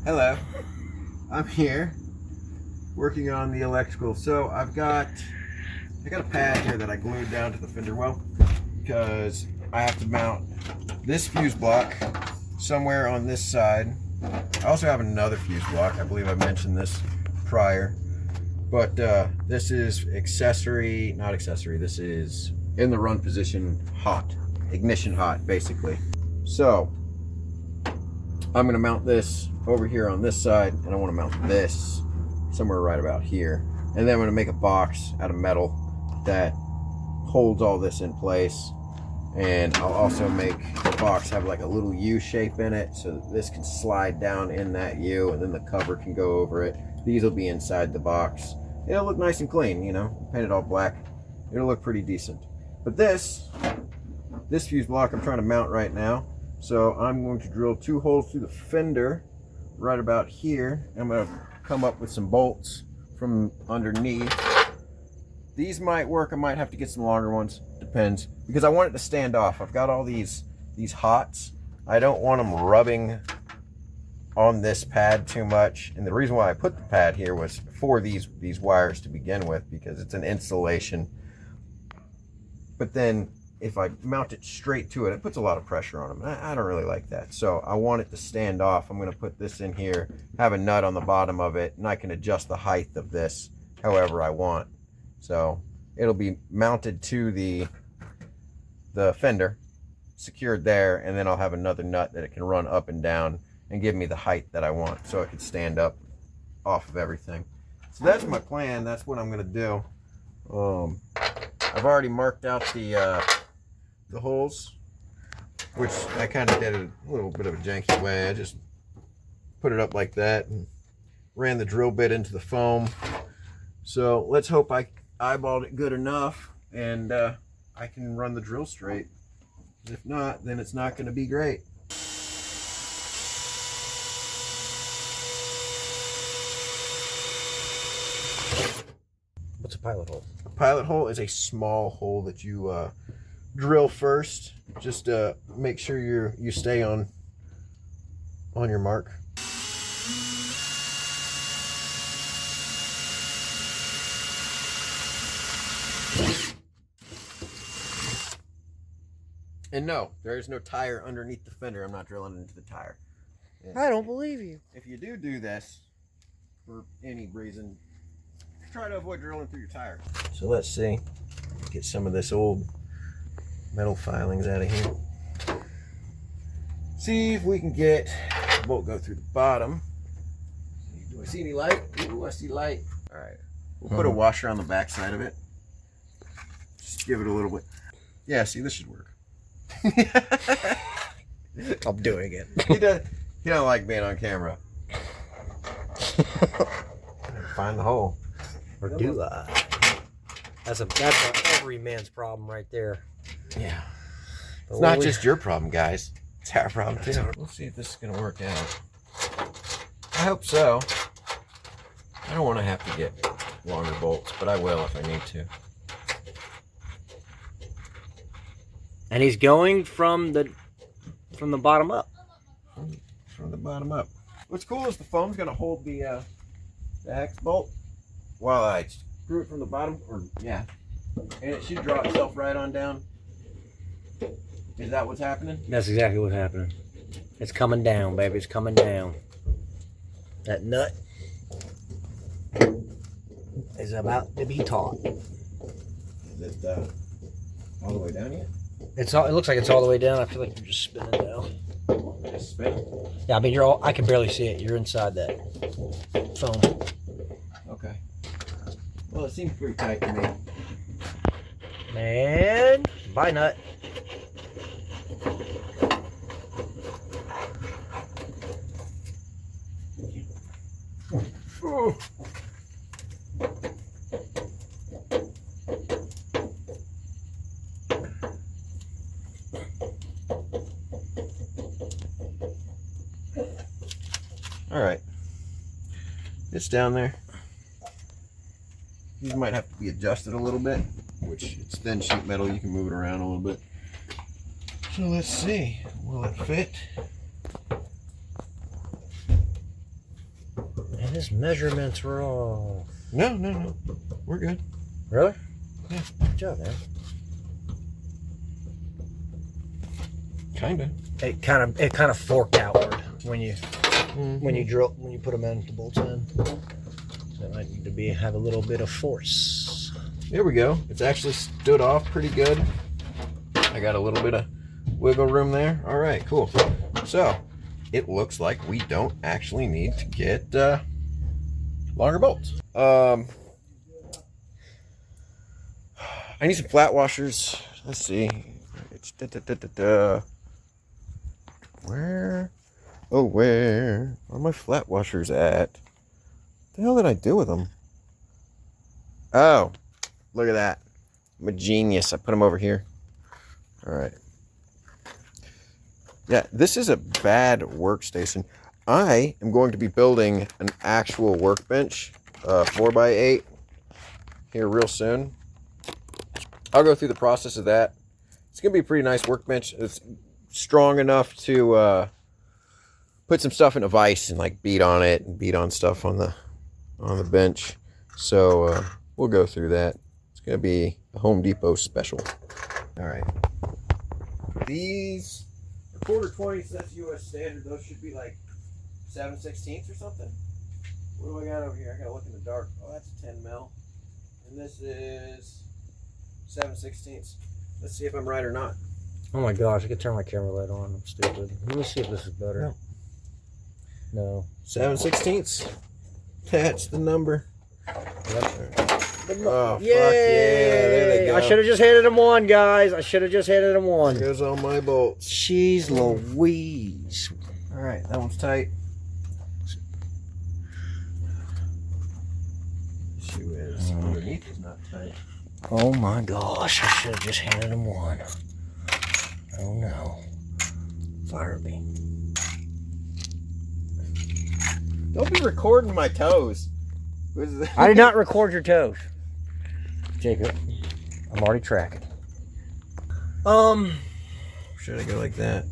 Hello. I'm here working on the electrical. So I got a pad here that I glued down to the fender well because I have to mount this fuse block somewhere on this side. I also have another fuse block. I believe I mentioned this prior, but this is not accessory. This is in the run position hot, ignition hot, basically. So I'm going to mount this over here on this side, and I want to mount this somewhere right about here. And then I'm going to make a box out of metal that holds all this in place. And I'll also make the box have like a little U shape in it so that this can slide down in that U, and then the cover can go over it. These will be inside the box. It'll look nice and clean, you know, painted all black. It'll look pretty decent. But this fuse block I'm trying to mount right now. So I'm going to drill 2 holes through the fender right about here. I'm going to come up with some bolts from underneath. These might work. I might have to get some longer ones. Depends. Because I want it to stand off. I've got all these hots. I don't want them rubbing on this pad too much. And the reason why I put the pad here was for these wires to begin with, because it's an insulation. But then if I mount it straight to it, it puts a lot of pressure on them. I don't really like that. So I want it to stand off. I'm going to put this in here, have a nut on the bottom of it, and I can adjust the height of this however I want. So it'll be mounted to the fender, secured there, and then I'll have another nut that it can run up and down and give me the height that I want so it can stand up off of everything. So that's my plan. That's what I'm going to do. I've already marked out the holes, which I kind of did it a little bit of a janky way. I just put it up like that and ran the drill bit into the foam. So let's hope I eyeballed it good enough and I can run the drill straight. If not, then it's not going to be great. What's a pilot hole? A pilot hole is a small hole that you drill first, just to make sure you stay on your mark. And no, there is no tire underneath the fender. I'm not drilling into the tire. I don't believe you. If you do this for any reason, try to avoid drilling through your tire. So let's see. Get some of this old metal filings out of here. See if we can get the bolt go through the bottom. Do I see any light? Ooh, I see light. All right. We'll put a washer on the back side of it. Just give it a little bit. Yeah, see, this should work. I'm doing it. He don't like being on camera. Find the hole. Or do I? That's a every man's problem right there. Yeah. It's not just your problem, guys. It's our problem too. We'll see if this is gonna work out. I hope so. I don't want to have to get longer bolts, but I will if I need to. And he's going from the bottom up. From the bottom up. What's cool is the foam's gonna hold the hex bolt while I screw it from the bottom, and it should draw itself right on down. Is that what's happening? That's exactly what's happening. It's coming down, baby. It's coming down. That nut is about to be taut. Is it all the way down yet? It looks like it's all the way down. I feel like you're just spinning now. Just spin? Yeah, I mean I can barely see it. You're inside that foam. Okay. Well, it seems pretty tight to me. And bye, nut. Ooh. All right, it's down there. These might have to be adjusted a little bit, which it's thin sheet metal. You can move it around a little bit. So let's see, will it fit? his measurements were off. No. We're good. Really? Yeah. Good job, man. Kinda. It kind of forked outward when you put them in, the bolts in. So it might need to have a little bit of force. There we go. It's actually stood off pretty good. I got a little bit of wiggle room there. All right, cool. So it looks like we don't actually need to get longer bolts. I need some flat washers. Let's see. It's where are my flat washers at? What the hell did I do with them? Oh, look at that. I'm a genius. I put them over here. All right. Yeah, this is a bad workstation. I am going to be building an actual workbench, 4x8, here real soon. I'll go through the process of that. It's going to be a pretty nice workbench. It's strong enough to put some stuff in a vise and like beat on it and beat on stuff on the bench. So we'll go through that. It's going to be a Home Depot special. All right. These are quarter 20s. That's U.S. standard. Those should be like 7/16 or something. What do I got over here? I got to look in the dark. Oh, that's a 10 mil. And this is 7/16. Let's see if I'm right or not. Oh my gosh, I could turn my camera light on. I'm stupid. Let me see if this is better. No. 7/16. That's the number. Oh, Yay! fuck yeah. There they go. I should have just handed him one, guys. I should have just handed him one. There goes all my bolts. Jeez Louise. All right, that one's tight. Issue is underneath is not tight. Oh my gosh, I should have just handed him one. Oh no. Fire me. Don't be recording my toes. I did not record your toes. Jacob, I'm already tracking. Should I go like that?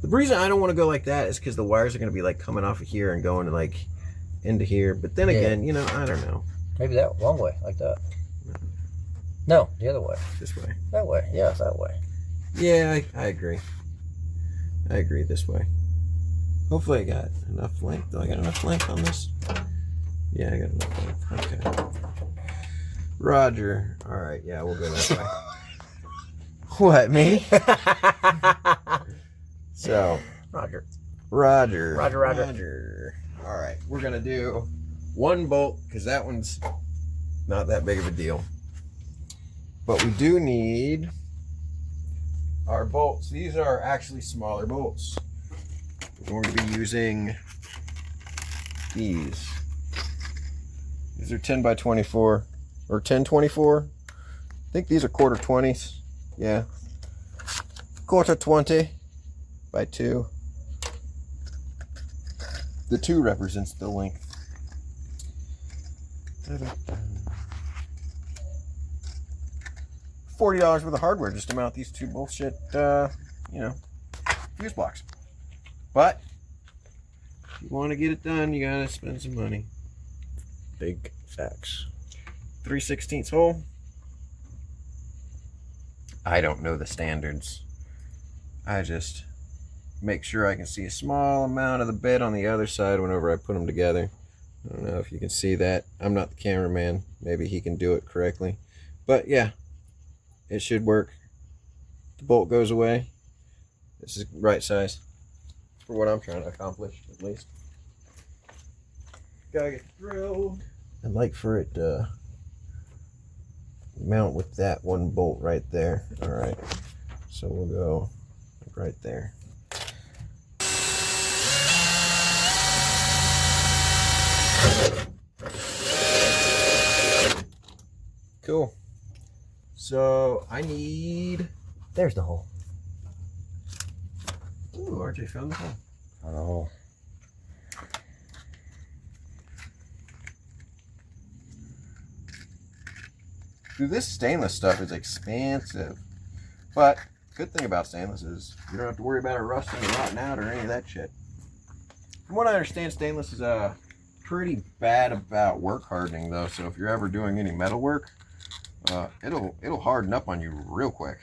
The reason I don't want to go like that is because the wires are going to be like coming off of here and going to like into here. But then again, you know, I don't know. Maybe that wrong way, like that. No, the other way. This way. That way. Yeah, that way. Yeah, I agree. I agree this way. Hopefully I got enough length. Do I got enough length on this? Yeah, I got enough length. Okay. Roger. All right, yeah, we'll go that way. What, me? So, Roger. All right, we're going to do one bolt because that one's not that big of a deal. But we do need our bolts. These are actually smaller bolts. We're going to be using these. These are 10 by 24 or 10/24. I think these are quarter 20s. Yeah. Quarter 20 by 2. The 2 represents the length. $40 worth of hardware just to mount these 2 bullshit, fuse blocks. But if you want to get it done, you gotta spend some money. Big facts. 3/16 hole. I don't know the standards. I just make sure I can see a small amount of the bed on the other side whenever I put them together. I don't know if you can see that. I'm not the cameraman. Maybe he can do it correctly. But yeah, it should work. The bolt goes away. This is right size for what I'm trying to accomplish, at least. Gotta get drilled. I'd like for it to mount with that one bolt right there. All right, so we'll go right there. Cool. So I need. There's the hole. Ooh, RJ found the hole. Oh. Dude, this stainless stuff is expensive. But good thing about stainless is you don't have to worry about it rusting or rotting out or any of that shit. From what I understand, stainless is pretty bad about work hardening though. So if you're ever doing any metal work, it'll harden up on you real quick.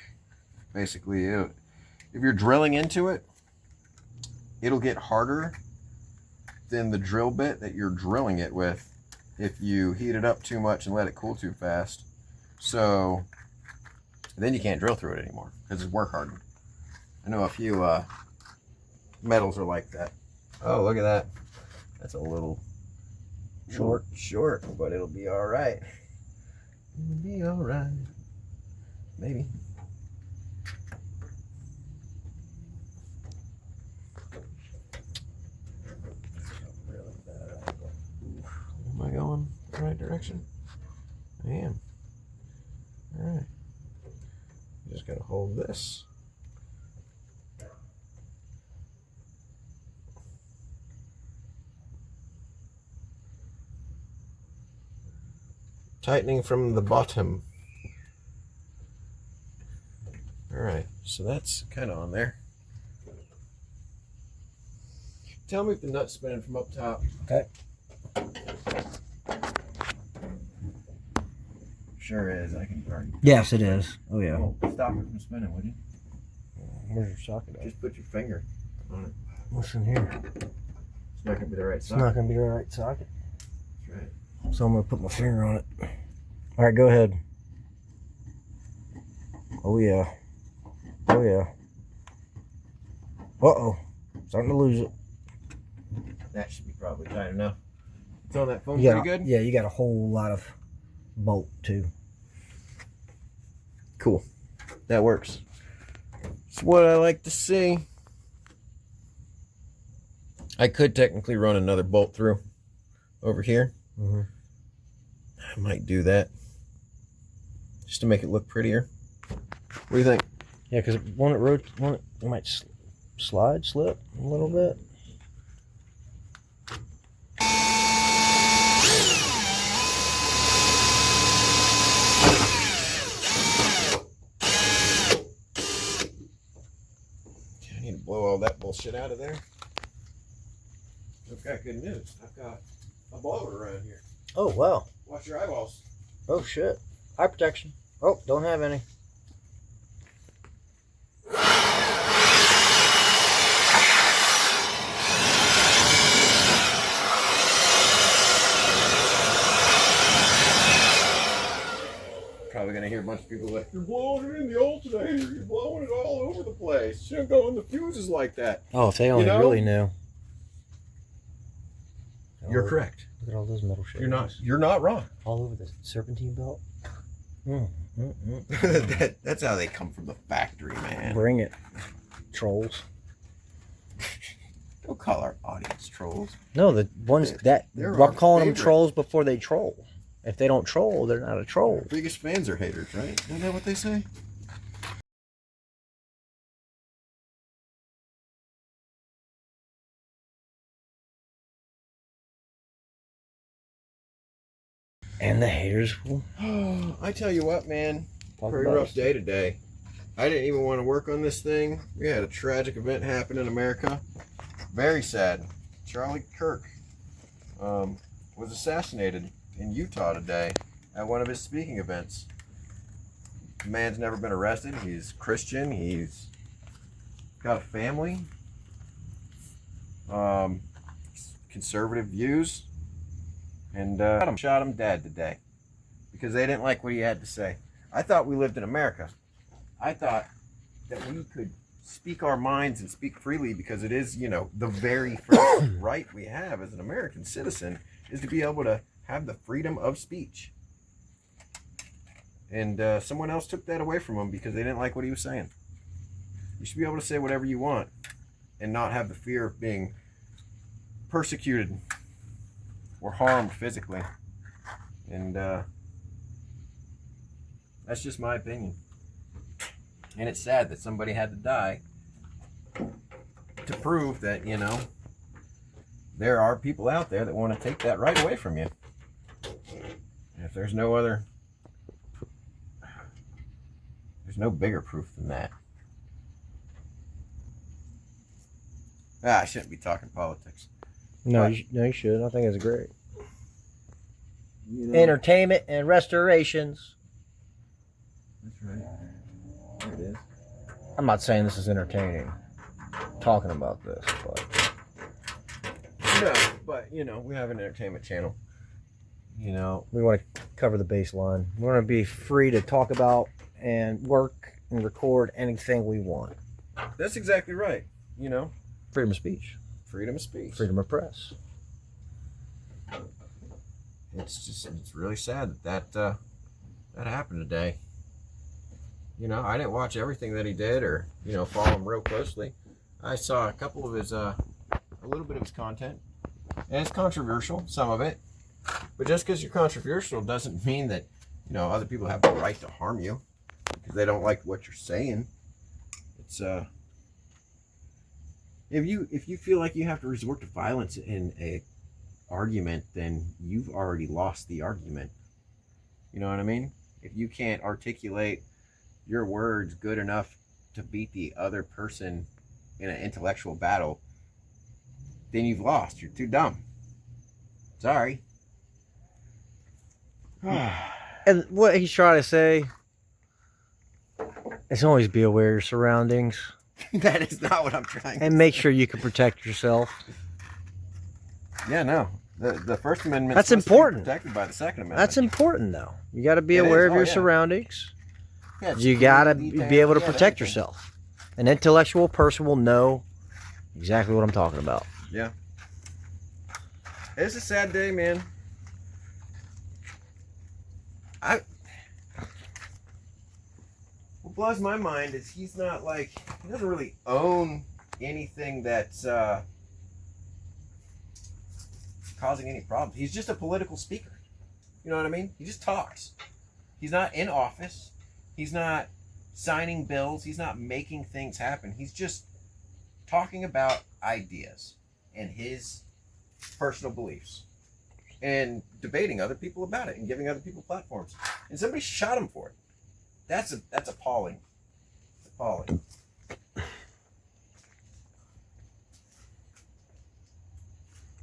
Basically, if you're drilling into it, it'll get harder than the drill bit that you're drilling it with if you heat it up too much and let it cool too fast. So then you can't drill through it anymore because it's work hardened. I know a few metals are like that. Oh, look at that. That's a little short, but it'll be all right. It'll be all right. Maybe. Am I going the right direction? I am. All right. Just gotta hold this. Tightening from the bottom. All right, so that's kind of on there. Tell me if the nut's spinning from up top. Okay. Sure is. I can already. Yes, it is. Oh yeah. Oh, stop it from spinning, would you? Where's your socket at? Just put your finger on it. What's in here? It's not gonna be the right It's socket. not gonna be the right socket. That's right. So I'm gonna put my finger on it. All right, go ahead. Oh yeah. Oh yeah. Uh-oh. Starting to lose it. That should be probably tight enough. It's on that phone You pretty got, good? yeah, you got a whole lot of bolt too. Cool. That works. It's what I like to see. I could technically run another bolt through over here. Mm-hmm. I might do that just to make it look prettier. What do you think? Yeah, because it might slip a little bit. I need to blow all that bullshit out of there. I've got good news. I've got a blower around here. Oh wow. Watch your eyeballs. Oh shit. Eye protection. Oh, don't have any. Probably gonna hear a bunch of people like, you're blowing it in the alternator, you're blowing it all over the place. Shouldn't go in the fuses like that. Oh, if they only really knew. You're correct. Look at all those metal shapes. You're not wrong. All over the serpentine belt. That's how they come from the factory, man. Bring it, trolls. Don't call our audience trolls. No, the ones that they're we're our calling them favorite. trolls before they troll. If they don't troll, they're not a troll. Biggest fans are haters, right? Isn't that what they say? And the haters will I tell you what, man. talk Pretty about rough us. day today. I didn't even want to work on this thing. We had a tragic event happen in America. Very sad. Charlie Kirk was assassinated in Utah today at one of his speaking events. The man's never been arrested. He's Christian. He's got a family. Conservative views. And shot him dead today because they didn't like what he had to say. I thought we lived in America. I thought that we could speak our minds and speak freely because it is, you know, the very first right we have as an American citizen is to be able to have the freedom of speech. And someone else took that away from him because they didn't like what he was saying. You should be able to say whatever you want and not have the fear of being persecuted or harmed physically. And that's just my opinion. And it's sad that somebody had to die to prove that, you know, there are people out there that want to take that right away from you. And if there's no bigger proof than that. I shouldn't be talking politics. No, you should. I think it's great. You know, Entertainment and restorations. that's right. There it is. I'm not saying this is entertaining, talking about this, but No, but you know, we have an entertainment channel. You know, we want to cover the baseline. We want to be free to talk about and work and record anything we want. that's exactly right. You know, Freedom of speech, freedom of speech. freedom of press. It's really sad that that happened today. You know, I didn't watch everything that he did or, you know, follow him real closely. I saw a couple of his, a little bit of his content. And it's controversial, some of it. But just because you're controversial doesn't mean that, you know, other people have the right to harm you because they don't like what you're saying. It's, if you feel like you have to resort to violence in a argument, then you've already lost the argument. You know what I mean? If you can't articulate your words good enough to beat the other person in an intellectual battle, then you've lost. You're too dumb. Sorry. And what he's trying to say is always be aware of your surroundings That is not what I'm trying to and make sure you can protect yourself. Yeah, no. The First Amendment That's is supposed to be important. protected by the Second Amendment. That's important, though. You got to be It aware is. of Oh, your yeah. surroundings. Yeah, it's You got to really be detailed. able to Yeah, protect everything. yourself. An intellectual person will know exactly what I'm talking about. Yeah. It's a sad day, man. What blows my mind is he's not like, he doesn't really own anything that's causing any problems. He's just a political speaker. You know what I mean? He just talks. He's not in office. He's not signing bills. He's not making things happen. He's just talking about ideas and his personal beliefs and debating other people about it and giving other people platforms. And somebody shot him for it. That's appalling. It's appalling.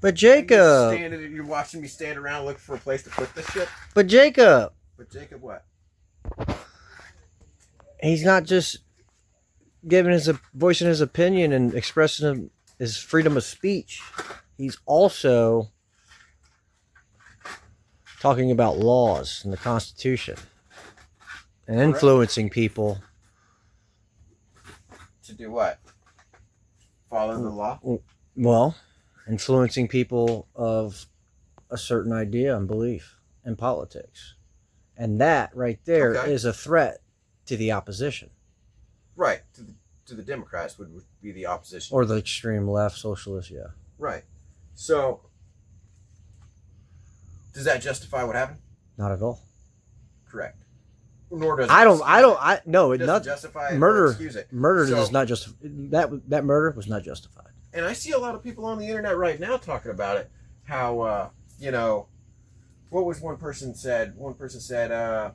But Jacob, You're watching me stand around looking for a place to put this shit. but Jacob, What? he's not just giving voicing his opinion and expressing his freedom of speech. He's also talking about laws and the Constitution and Correct. influencing people. To do what? Follow the law? Well, influencing people of a certain idea and belief in politics. And that right there is Okay. a threat to the opposition. Right. To the Democrats would be the opposition. Or the extreme left socialists, yeah. Right. So, does that justify what happened? Not at all. Correct. Nor does no, it it doesn't not justify it or murder. excuse it. Murder So- does not just that murder was not justified. And I see a lot of people on the internet right now talking about it. How you know, what was one person said? One person said,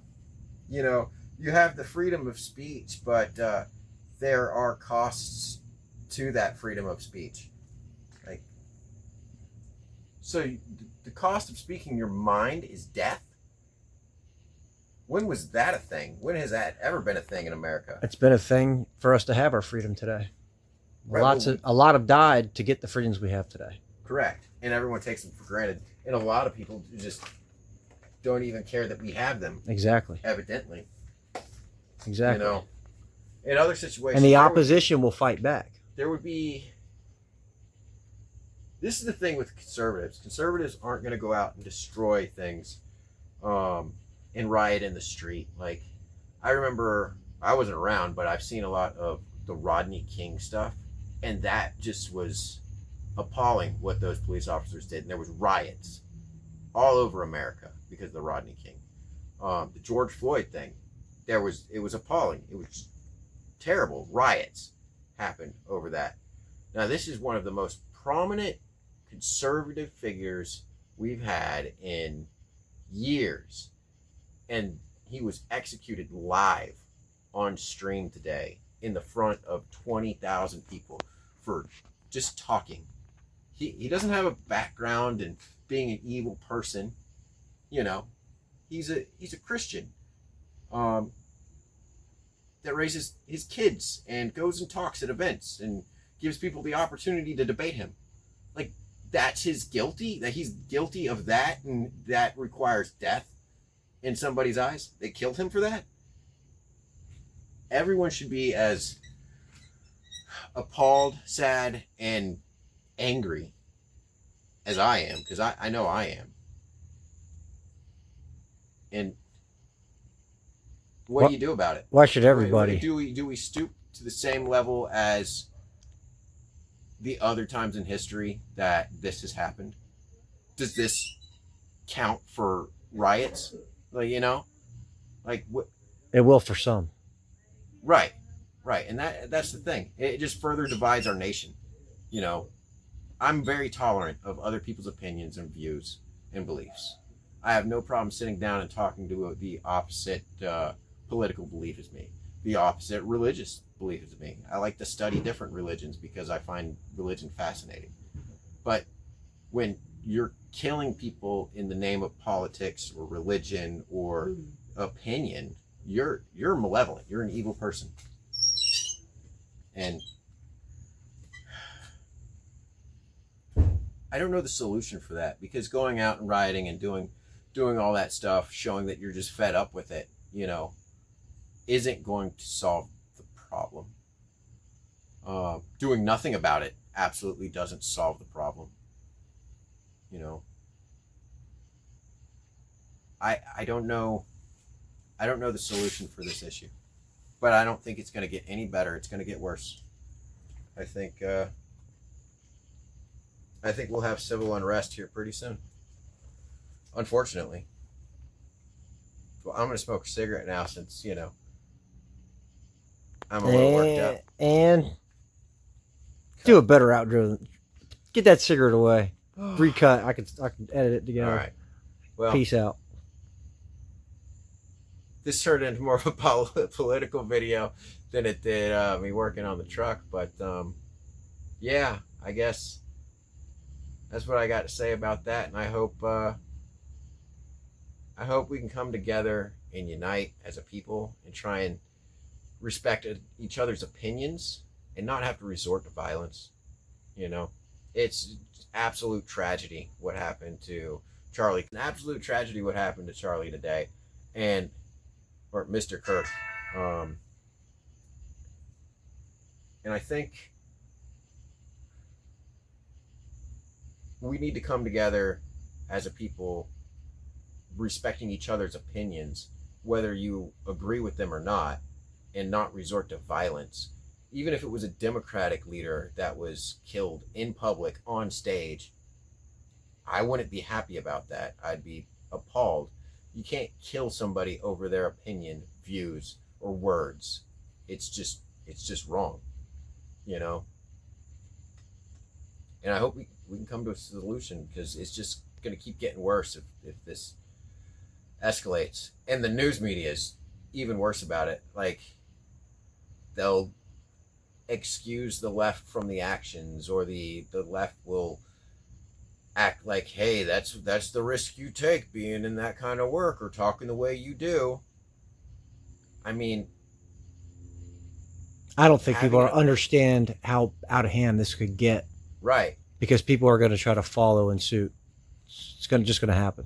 you know, you have the freedom of speech, but there are costs to that freedom of speech. Like, so the cost of speaking your mind is death. When was that a thing? When has that ever been a thing in America? It's been a thing for us to have our freedom today. Right, A lot have died to get the freedoms we have today. Correct. And everyone takes them for granted. And a lot of people just don't even care that we have them, Exactly. evidently. Exactly. You know, in other situations. And the opposition will fight back. There would be. This is the thing with conservatives. Conservatives aren't going to go out and destroy things and riot in the street. Like, I remember, I wasn't around, but I've seen a lot of the Rodney King stuff. And that just was appalling what those police officers did. And there was riots all over America because of the Rodney King. The George Floyd thing, it was appalling. It was just terrible. Riots happened over that. Now, this is one of the most prominent conservative figures we've had in years. And he was executed live on stream today in the front of 20,000 people for just talking. he doesn't have a background in being an evil person. You know, he's a Christian that raises his kids and goes and talks at events and gives people the opportunity to debate him. Like, that's his guilty, that he's guilty of that, and that requires death in somebody's eyes. They killed him for that. Everyone should be as appalled, sad, and angry as I am, because I know I am. And what do you do about it? Why should everybody? Do we stoop to the same level as the other times in history that this has happened? Does this count for riots? Like, you know, like what? It will for some. Right, and that's the thing. It just further divides our nation. You know, I'm very tolerant of other people's opinions and views and beliefs. I have no problem sitting down and talking to the opposite political belief as me, the opposite religious belief as me. I like to study different religions because I find religion fascinating. But when you're killing people in the name of politics or religion or opinion, you're malevolent. You're an evil person. And I don't know the solution for that, because going out and rioting and doing all that stuff, showing that you're just fed up with it, you know, isn't going to solve the problem. Doing nothing about it absolutely doesn't solve the problem. You know, I don't know the solution for this issue, but I don't think it's going to get any better. It's going to get worse. I think we'll have civil unrest here pretty soon. Unfortunately. Well, I'm going to smoke a cigarette now since, you know, I'm a little worked up. And do a better outro. Get that cigarette away. Recut. I can edit it together. All right. Well, peace out. This turned into more of a political video than it did me working on the truck. But yeah, I guess that's what I got to say about that. And I hope we can come together and unite as a people and try and respect each other's opinions and not have to resort to violence. You know, it's absolute tragedy what happened to Charlie. An absolute tragedy what happened to Charlie today, or Mr. Kirk. And I think we need to come together as a people, respecting each other's opinions, whether you agree with them or not, and not resort to violence. Even if it was a Democratic leader that was killed in public on stage, I wouldn't be happy about that. I'd be appalled. You can't kill somebody over their opinion, views, or words. It's just wrong, you know? And I hope we can come to a solution, because it's just going to keep getting worse if this escalates. And the news media is even worse about it. Like, they'll excuse the left from the actions, or the left will act like, hey, that's the risk you take being in that kind of work or talking the way you do. I mean, I don't think people understand how out of hand this could get. Right. Because people are going to try to follow in suit. It's just going to happen.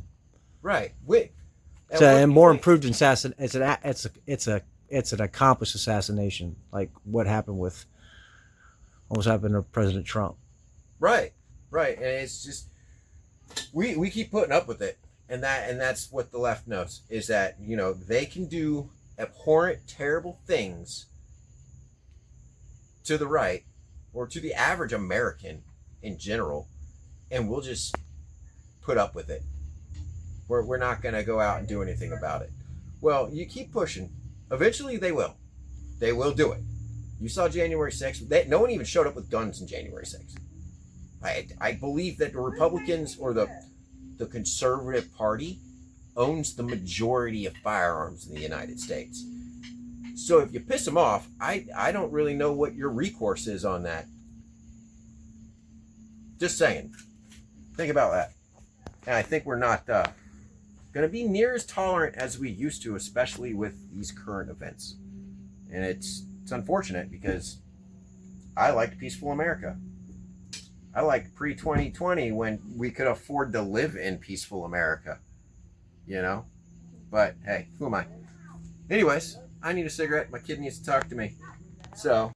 Right. And more improved assassin. It's an accomplished assassination, like what happened with almost happened to President Trump. Right. And it's just we keep putting up with it, and that's what the left knows, is that, you know, they can do abhorrent, terrible things to the right or to the average American in general, and we'll just put up with it. We're not going to go out and do anything about it. Well, you keep pushing. Eventually they will. They will do it. You saw January 6th. No one even showed up with guns in January 6th. I believe that the Republicans, or the conservative party, owns the majority of firearms in the United States. So if you piss them off, I don't really know what your recourse is on that. Just saying. Think about that. And I think we're not going to be near as tolerant as we used to, especially with these current events. And it's unfortunate because I liked peaceful America. I liked pre-2020 when we could afford to live in peaceful America. You know? But hey, who am I? Anyways, I need a cigarette. My kid needs to talk to me. So